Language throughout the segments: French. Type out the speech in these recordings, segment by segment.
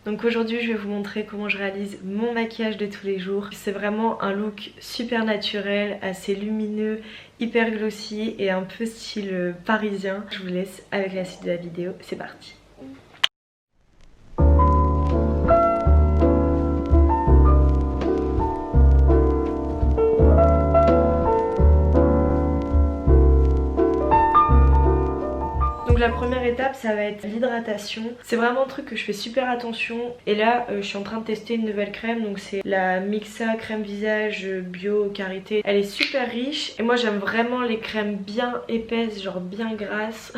Donc aujourd'hui je vais vous montrer comment je réalise mon maquillage de tous les jours. C'est vraiment un look super naturel, assez lumineux, hyper glossy et un peu style parisien. Je vous laisse avec la suite de la vidéo, c'est parti. Donc la première étape ça va être l'hydratation. C'est vraiment un truc que je fais super attention. Et là je suis en train de tester une nouvelle crème. Donc c'est la Mixa crème visage bio karité. Elle est super riche et moi j'aime vraiment les crèmes bien épaisses, genre bien grasses.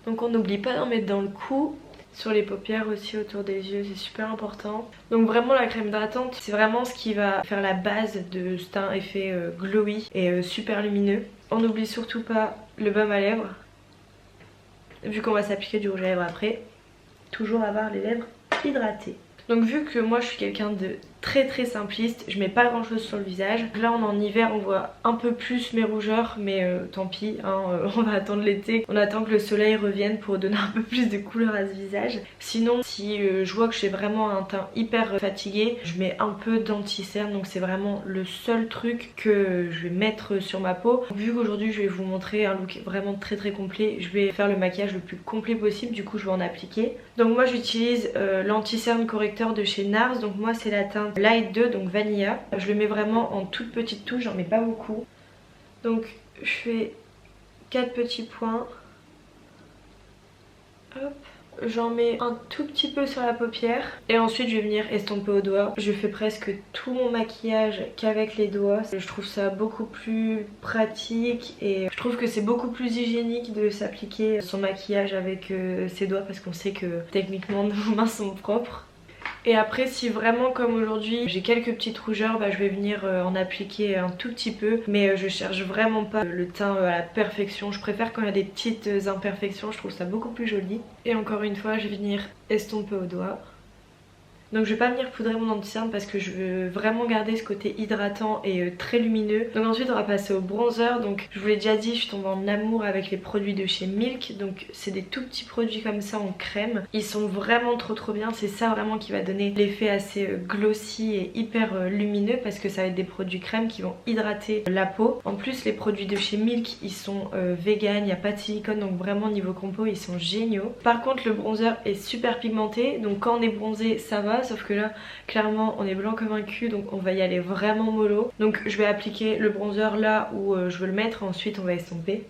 Donc on n'oublie pas d'en mettre dans le cou, sur les paupières aussi, autour des yeux, c'est super important. Donc vraiment la crème hydratante c'est vraiment ce qui va faire la base de cet effet glowy et super lumineux. On n'oublie surtout pas le baume à lèvres. Vu qu'on va s'appliquer du rouge à lèvres après, toujours avoir les lèvres hydratées. Donc vu que moi je suis quelqu'un de très simpliste, je mets pas grand chose sur le visage. Là on est en hiver, on voit un peu plus mes rougeurs, mais tant pis, hein, on va attendre l'été. On attend que le soleil revienne pour donner un peu plus de couleur à ce visage. Sinon si je vois que j'ai vraiment un teint hyper fatigué, je mets un peu d'anti-cerne. Donc c'est vraiment le seul truc que je vais mettre sur ma peau. Vu qu'aujourd'hui je vais vous montrer un look vraiment très complet, je vais faire le maquillage le plus complet possible, du coup je vais en appliquer. Donc moi j'utilise l'anti-cerne correcteur de chez NARS. Donc moi c'est la teinte Light 2, donc Vanilla. Je le mets vraiment en toute petite touche, j'en mets pas beaucoup. Donc je fais 4 petits points. Hop. J'en mets un tout petit peu sur la paupière et ensuite je vais venir estomper au doigt. Je fais presque tout mon maquillage qu'avec les doigts. Je trouve ça beaucoup plus pratique et je trouve que c'est beaucoup plus hygiénique de s'appliquer son maquillage avec ses doigts parce qu'on sait que techniquement nos mains sont propres. Et après si vraiment comme aujourd'hui j'ai quelques petites rougeurs, bah, je vais venir en appliquer un tout petit peu. Mais je cherche vraiment pas le teint à la perfection. Je préfère quand il y a des petites imperfections, je trouve ça beaucoup plus joli. Et encore une fois je vais venir estomper au doigt. Donc je vais pas venir poudrer mon anti-cerne parce que je veux vraiment garder ce côté hydratant et très lumineux. Donc ensuite on va passer au bronzer. Donc je vous l'ai déjà dit, je suis tombée en amour avec les produits de chez Milk. Donc c'est des tout petits produits comme ça en crème. Ils sont vraiment trop bien. C'est ça vraiment qui va donner l'effet assez glossy et hyper lumineux parce que ça va être des produits crème qui vont hydrater la peau. En plus les produits de chez Milk ils sont vegan, il n'y a pas de silicone, donc vraiment niveau compo ils sont géniaux. Par contre le bronzer est super pigmenté, donc quand on est bronzé ça va. Sauf que là clairement on est blanc comme un cul, donc on va y aller vraiment mollo. Donc je vais appliquer le bronzer là où je veux le mettre, ensuite on va estomper.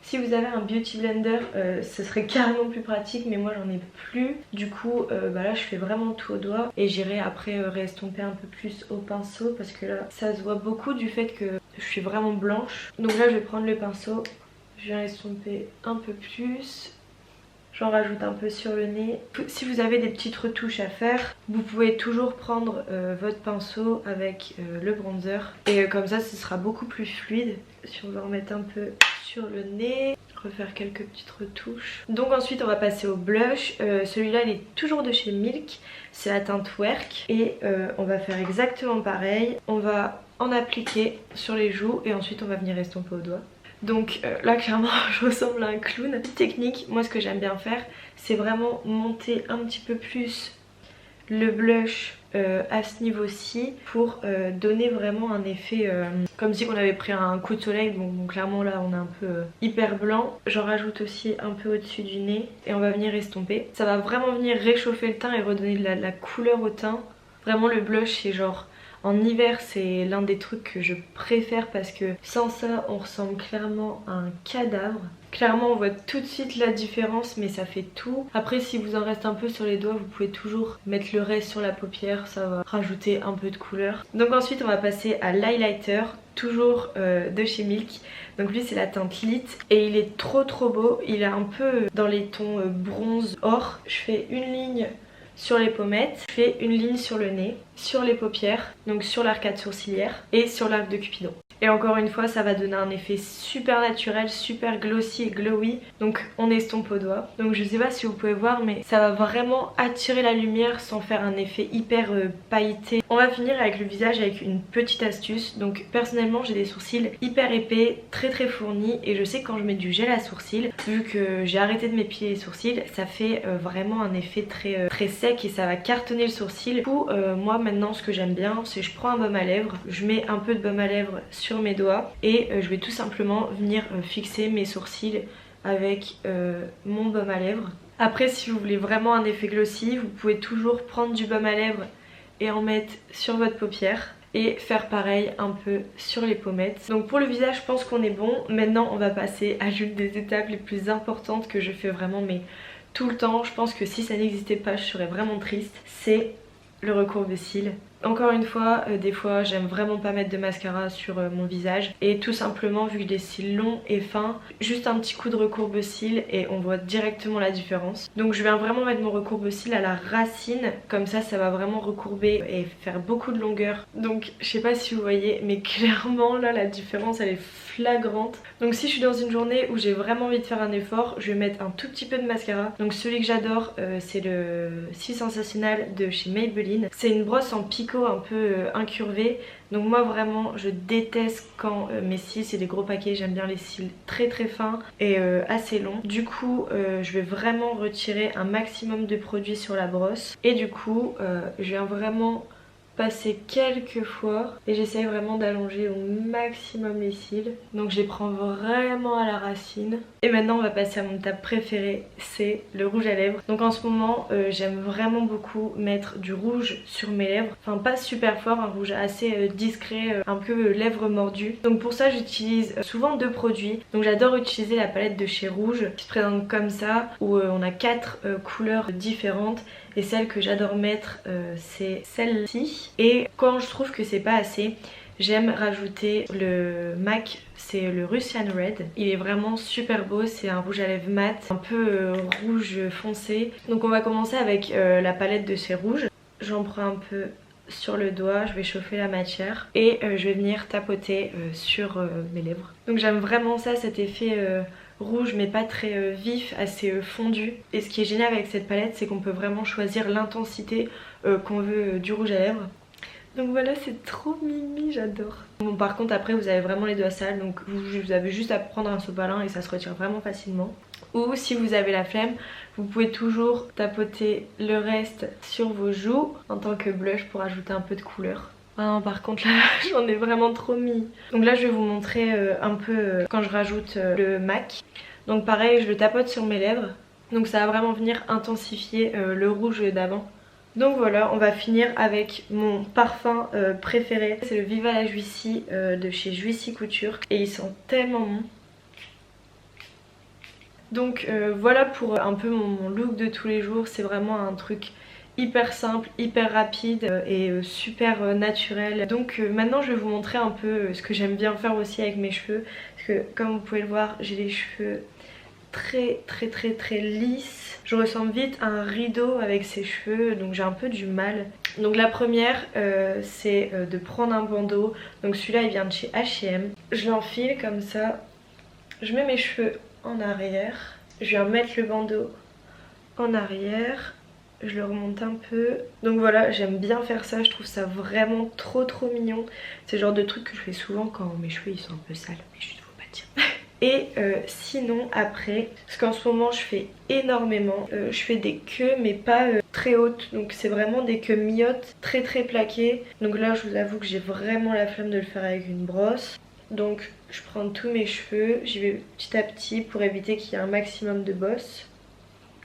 Si vous avez un beauty blender ce serait carrément plus pratique, mais moi j'en ai plus. Du coup bah là je fais vraiment tout au doigt et j'irai après réestomper un peu plus au pinceau parce que là ça se voit beaucoup du fait que je suis vraiment blanche. Donc là je vais prendre le pinceau, je viens estomper un peu plus. J'en rajoute un peu sur le nez. Si vous avez des petites retouches à faire, vous pouvez toujours prendre votre pinceau avec le bronzer. Et comme ça, ce sera beaucoup plus fluide. Si on veut en mettre un peu sur le nez, refaire quelques petites retouches. Donc ensuite, on va passer au blush. Celui-là, il est toujours de chez Milk. C'est la teinte Work. Et on va faire exactement pareil. On va en appliquer sur les joues et ensuite, on va venir estomper au doigt. Donc là clairement je ressemble à un clown. Petite technique, moi ce que j'aime bien faire c'est vraiment monter un petit peu plus le blush à ce niveau-ci pour donner vraiment un effet comme si on avait pris un coup de soleil. Bon clairement là on est un peu hyper blanc. J'en rajoute aussi un peu au-dessus du nez et on va venir estomper. Ça va vraiment venir réchauffer le teint et redonner de la couleur au teint. Vraiment le blush c'est genre... En hiver c'est l'un des trucs que je préfère parce que sans ça on ressemble clairement à un cadavre. Clairement on voit tout de suite la différence mais ça fait tout. Après si vous en reste un peu sur les doigts vous pouvez toujours mettre le reste sur la paupière, ça va rajouter un peu de couleur. Donc ensuite on va passer à l'highlighter, toujours de chez Milk. Donc lui c'est la teinte Lit et il est trop beau. Il est un peu dans les tons bronze or. Je fais une ligne sur les pommettes, je fais une ligne sur le nez. sur les paupières, donc sur l'arcade sourcilière et sur l'arc de Cupidon. Et encore une fois, ça va donner un effet super naturel, super glossy et glowy. Donc on estompe au doigt. Donc je sais pas si vous pouvez voir, mais ça va vraiment attirer la lumière sans faire un effet hyper pailleté. On va finir avec le visage avec une petite astuce. Donc personnellement, j'ai des sourcils hyper épais, très fournis. Et je sais que quand je mets du gel à sourcils, vu que j'ai arrêté de m'épiler les sourcils, ça fait vraiment un effet très sec et ça va cartonner le sourcil. Du coup, moi maintenant, ce que j'aime bien, c'est je prends un baume à lèvres, je mets un peu de baume à lèvres sur mes doigts et je vais tout simplement venir fixer mes sourcils avec mon baume à lèvres. Après, si vous voulez vraiment un effet glossy, vous pouvez toujours prendre du baume à lèvres et en mettre sur votre paupière et faire pareil un peu sur les pommettes. Donc pour le visage, je pense qu'on est bon. Maintenant on va passer à l'une des étapes les plus importantes que je fais vraiment mais tout le temps. Je pense que si ça n'existait pas, je serais vraiment triste. C'est le recourbe-cils. Encore une fois, des fois j'aime vraiment pas mettre de mascara sur mon visage et tout simplement vu que j'ai des cils longs et fins, juste un petit coup de recourbe-cils et on voit directement la différence. Donc je viens vraiment mettre mon recourbe-cils à la racine, comme ça va vraiment recourber et faire beaucoup de longueur. Donc je sais pas si vous voyez mais clairement là la différence elle est flagrante. Donc si je suis dans une journée où j'ai vraiment envie de faire un effort, je vais mettre un tout petit peu de mascara. Donc celui que j'adore c'est le Cils Sensationnel de chez Maybelline. C'est une brosse en picot un peu incurvé, donc moi vraiment je déteste quand mes cils c'est des gros paquets. J'aime bien les cils très fins et assez longs. Du coup je vais vraiment retirer un maximum de produit sur la brosse et du coup je viens vraiment passer quelques fois et j'essaye vraiment d'allonger au maximum les cils. Donc je les prends vraiment à la racine. Et maintenant on va passer à mon étape préférée, c'est le rouge à lèvres. Donc en ce moment j'aime vraiment beaucoup mettre du rouge sur mes lèvres. Enfin pas super fort, un rouge assez discret, un peu lèvres mordues. Donc pour ça j'utilise souvent deux produits. Donc j'adore utiliser la palette de chez Rouge qui se présente comme ça, où on a 4 couleurs différentes. Et celle que j'adore mettre c'est celle-ci. Et quand je trouve que c'est pas assez, j'aime rajouter le MAC, c'est le Russian Red. Il est vraiment super beau, c'est un rouge à lèvres mat, un peu rouge foncé. Donc on va commencer avec la palette de chez Rouge. J'en prends un peu sur le doigt, je vais chauffer la matière et je vais venir tapoter sur mes lèvres. Donc j'aime vraiment ça, cet effet rouge mais pas très vif, assez fondu. Et ce qui est génial avec cette palette, c'est qu'on peut vraiment choisir l'intensité qu'on veut du rouge à lèvres. Donc voilà, c'est trop mimi, j'adore. Bon, par contre après vous avez vraiment les doigts sales, donc vous avez juste à prendre un sopalin et ça se retire vraiment facilement. Ou si vous avez la flemme, vous pouvez toujours tapoter le reste sur vos joues en tant que blush pour ajouter un peu de couleur. Ah non, par contre là j'en ai vraiment trop mis. Donc là je vais vous montrer un peu quand je rajoute le MAC. Donc pareil, je le tapote sur mes lèvres. Donc ça va vraiment venir intensifier le rouge d'avant. Donc voilà, on va finir avec mon parfum préféré. C'est le Viva la Juicy de chez Juicy Couture. Et il sent tellement bon. Donc voilà pour un peu mon look de tous les jours. C'est vraiment un truc hyper simple, hyper rapide et super naturel. Donc maintenant je vais vous montrer un peu ce que j'aime bien faire aussi avec mes cheveux. Parce que comme vous pouvez le voir, j'ai les cheveux très lisses. Je ressemble vite à un rideau avec ces cheveux, donc j'ai un peu du mal. Donc la première c'est de prendre un bandeau. Donc celui-là il vient de chez H&M. Je l'enfile comme ça, je mets mes cheveux en arrière, je viens mettre le bandeau en arrière, je le remonte un peu. Donc voilà, j'aime bien faire ça, je trouve ça vraiment trop mignon. C'est le genre de truc que je fais souvent quand mes cheveux ils sont un peu sales, mais je ne faut pas dire. Et sinon après, parce qu'en ce moment je fais énormément, je fais des queues mais pas très hautes. Donc c'est vraiment des queues mi-hautes, très plaquées. Donc là je vous avoue que j'ai vraiment la flemme de le faire avec une brosse. Donc je prends tous mes cheveux, j'y vais petit à petit pour éviter qu'il y ait un maximum de bosses.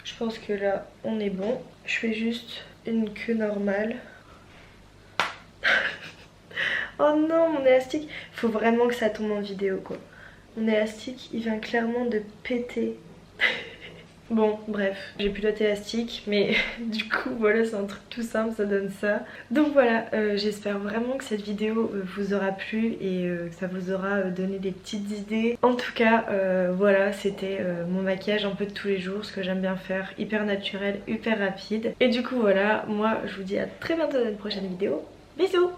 Je pense que là on est bon. Je fais juste une queue normale. Oh non, mon élastique, faut vraiment que ça tombe en vidéo quoi. Mon élastique il vient clairement de péter. Bon bref, j'ai plus d'autres élastiques mais du coup voilà, c'est un truc tout simple, ça donne ça. Donc voilà, j'espère vraiment que cette vidéo vous aura plu et que ça vous aura donné des petites idées. En tout cas voilà, c'était mon maquillage un peu de tous les jours, ce que j'aime bien faire, hyper naturel, hyper rapide. Et du coup voilà, moi je vous dis à très bientôt dans une prochaine vidéo. Bisous.